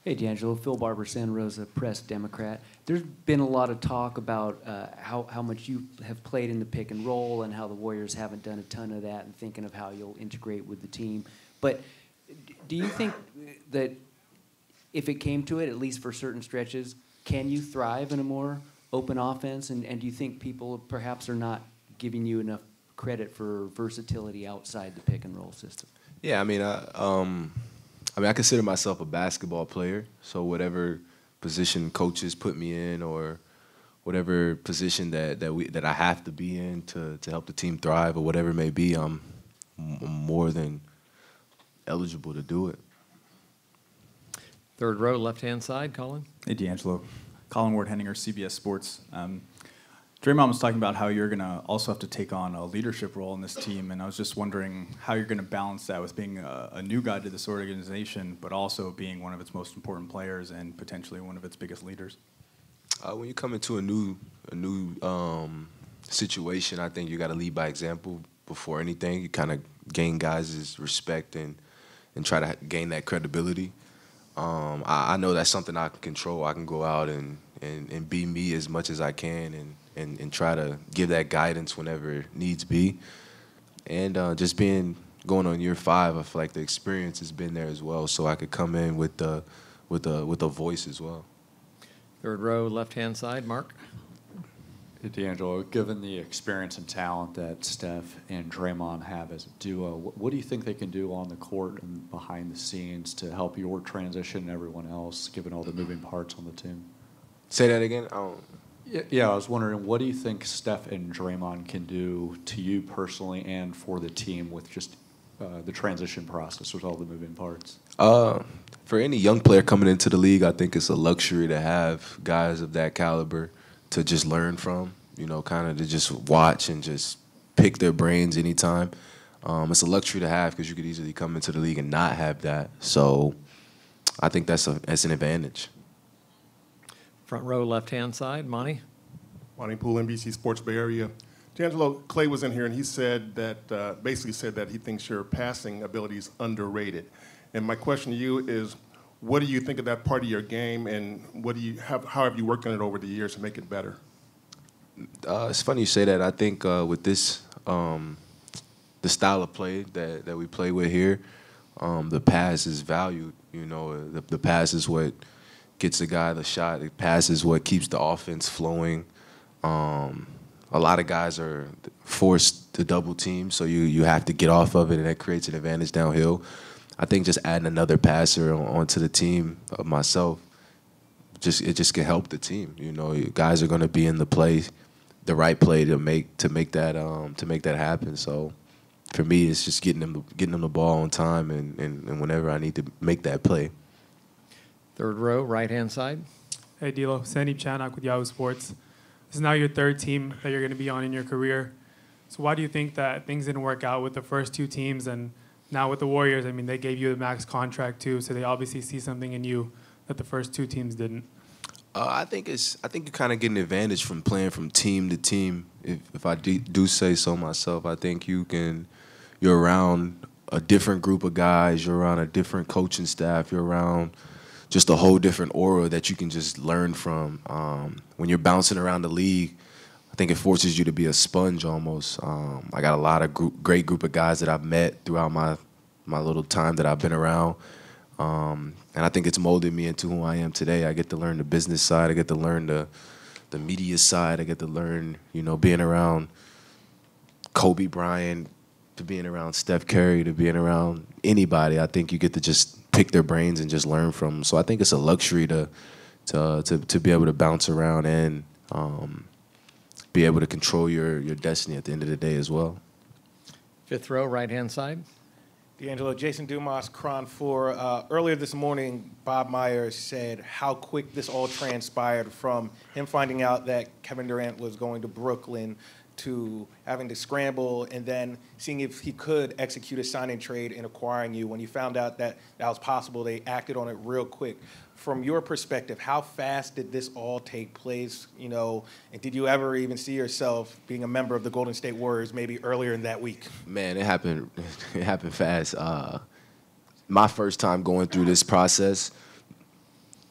Hey, D'Angelo. Phil Barber, Santa Rosa Press Democrat. There's been a lot of talk about how much you have played in the pick and roll and how the Warriors haven't done a ton of that, and thinking of how you'll integrate with the team. But do you think that if it came to it, at least for certain stretches, can you thrive in a more open offense? And do you think people perhaps are not giving you enough credit for versatility outside the pick and roll system? Yeah, I consider myself a basketball player, so whatever position coaches put me in, or whatever position that I have to be in to help the team thrive, or whatever it may be, I'm more than eligible to do it. Third row, left-hand side, Colin. Hey, D'Angelo. Colin Ward-Henninger, CBS Sports. Draymond was talking about how you're going to also have to take on a leadership role in this team, and I was just wondering how you're going to balance that with being a new guy to this organization, but also being one of its most important players and potentially one of its biggest leaders. When you come into a new situation, I think you got to lead by example before anything. You kind of gain guys' respect and try to gain that credibility. I know that's something I can control. I can go out and be me as much as I can and try to give that guidance whenever it needs be. And just going on year 5, I feel like the experience has been there as well, so I could come in with a voice as well. Third row, left-hand side, Mark. Hey, D'Angelo, given the experience and talent that Steph and Draymond have as a duo, what do you think they can do on the court and behind the scenes to help your transition and everyone else, given all the moving parts on the team? Say that again? Yeah, I was wondering, what do you think Steph and Draymond can do to you personally and for the team with just the transition process with all the moving parts? For any young player coming into the league, I think it's a luxury to have guys of that caliber to just learn from, kind of to just watch and just pick their brains anytime. It's a luxury to have because you could easily come into the league and not have that. So I think that's an advantage. Front row, left-hand side, Monty. Monty Poole, NBC Sports Bay Area. D'Angelo, Clay was in here and he said that, basically said that he thinks your passing ability is underrated. And my question to you is, what do you think of that part of your game, and how have you worked on it over the years to make it better? It's funny you say that. I think with this, the style of play that we play with here, the pass is valued. The pass is what gets the guy the shot. The pass is what keeps the offense flowing. A lot of guys are forced to double team, so you have to get off of it, and that creates an advantage downhill. I think just adding another passer onto the team, myself, it just can help the team. Guys are going to be in the right play to make that happen. So for me, it's just getting them the ball on time and whenever I need to make that play. Third row, right-hand side. Hey, D'Lo. Sandeep Chanak with Yahoo Sports. This is now your third team that you're going to be on in your career. So why do you think that things didn't work out with the first 2 teams? And now with the Warriors, they gave you the max contract too, so they obviously see something in you that the first 2 teams didn't. I think you kind of get an advantage from playing from team to team. If I do say so myself, I think you're around a different group of guys, you're around a different coaching staff, you're around just a whole different aura that you can just learn from. When you're bouncing around the league, I think it forces you to be a sponge almost. I got a lot of great group of guys that I've met throughout my little time that I've been around. And I think it's molded me into who I am today. I get to learn the business side. I get to learn the media side. I get to learn, being around Kobe Bryant, to being around Steph Curry, to being around anybody. I think you get to just pick their brains and just learn from them. So I think it's a luxury to be able to bounce around and be able to control your destiny at the end of the day as well. Fifth row, right-hand side. D'Angelo, Jason Dumas, Cron 4. Earlier this morning, Bob Myers said how quick this all transpired from him finding out that Kevin Durant was going to Brooklyn to having to scramble and then seeing if he could execute a signing trade and acquiring you. When you found out that that was possible, they acted on it real quick. From your perspective, how fast did this all take place? And did you ever even see yourself being a member of the Golden State Warriors maybe earlier in that week? Man, it happened. It happened fast. My first time going through this process,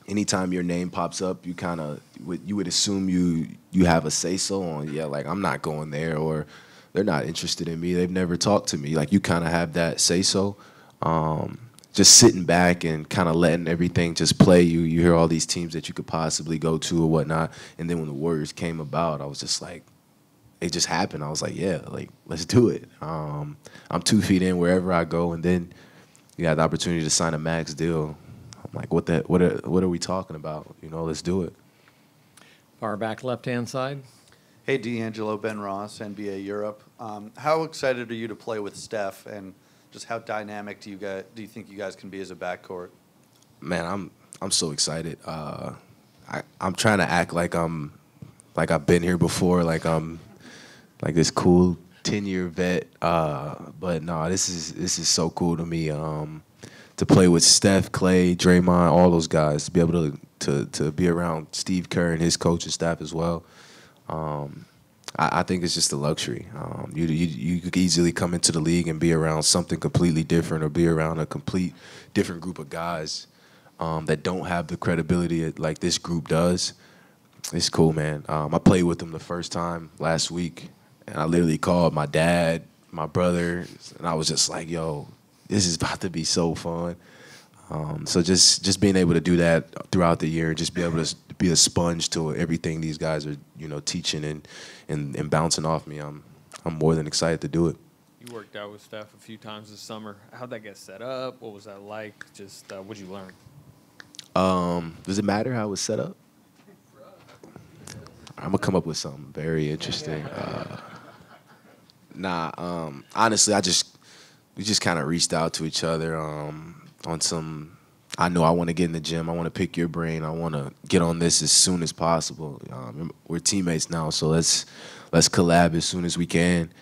anytime your name pops up, you kind of you would assume you have a say so on, yeah, like I'm not going there, or they're not interested in me. They've never talked to me. Like you kind of have that say so. Just sitting back and kind of letting everything just play. You hear all these teams that you could possibly go to or whatnot, and then when the Warriors came about, I was just like, it just happened. I was like, yeah, like let's do it. I'm 2 feet in wherever I go, and then you got the opportunity to sign a max deal. I'm like, what are we talking about? You know, let's do it. Far back left-hand side. Hey, DAngelo, Ben Ross, NBA Europe. How excited are you to play with Steph, and just how dynamic do you think you guys can be as a backcourt? Man, I'm so excited. I'm trying to act like I've been here before, like I'm like this cool 10-year vet. But no, this is so cool to me. To play with Steph, Clay, Draymond, all those guys, to be able to be around Steve Kerr and his coaching staff as well. I think it's just a luxury. You could easily come into the league and be around something completely different, or be around a complete different group of guys that don't have the credibility like this group does. It's cool, man. I played with them the first time last week, and I literally called my dad, my brother, and I was just like, yo, this is about to be so fun. So just being able to do that throughout the year, just be able to be a sponge to everything these guys are, teaching and bouncing off me. I'm more than excited to do it. You worked out with Steph a few times this summer. How'd that get set up? What was that like? Just what'd you learn? Does it matter how it was set up? I'm gonna come up with something very interesting. Honestly, we just kind of reached out to each other on some. I know I want to get in the gym. I want to pick your brain. I want to get on this as soon as possible. We're teammates now, so let's collab as soon as we can.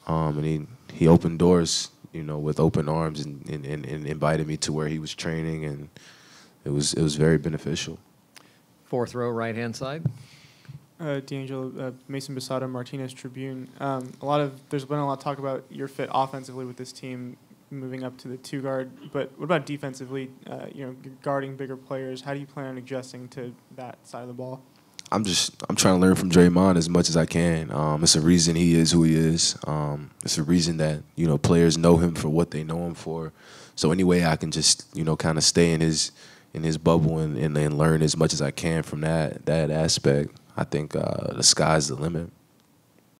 And he opened doors, with open arms and invited me to where he was training, and it was very beneficial. Fourth row, right-hand side. DAngelo, Mason Bisada, Martinez Tribune. There's been a lot of talk about your fit offensively with this team moving up to the 2 guard, but what about defensively? Guarding bigger players. How do you plan on adjusting to that side of the ball? I'm trying to learn from Draymond as much as I can. It's a reason he is who he is. It's a reason that players know him for what they know him for. So any way I can just kind of stay in his bubble and learn as much as I can from that aspect, I think the sky's the limit.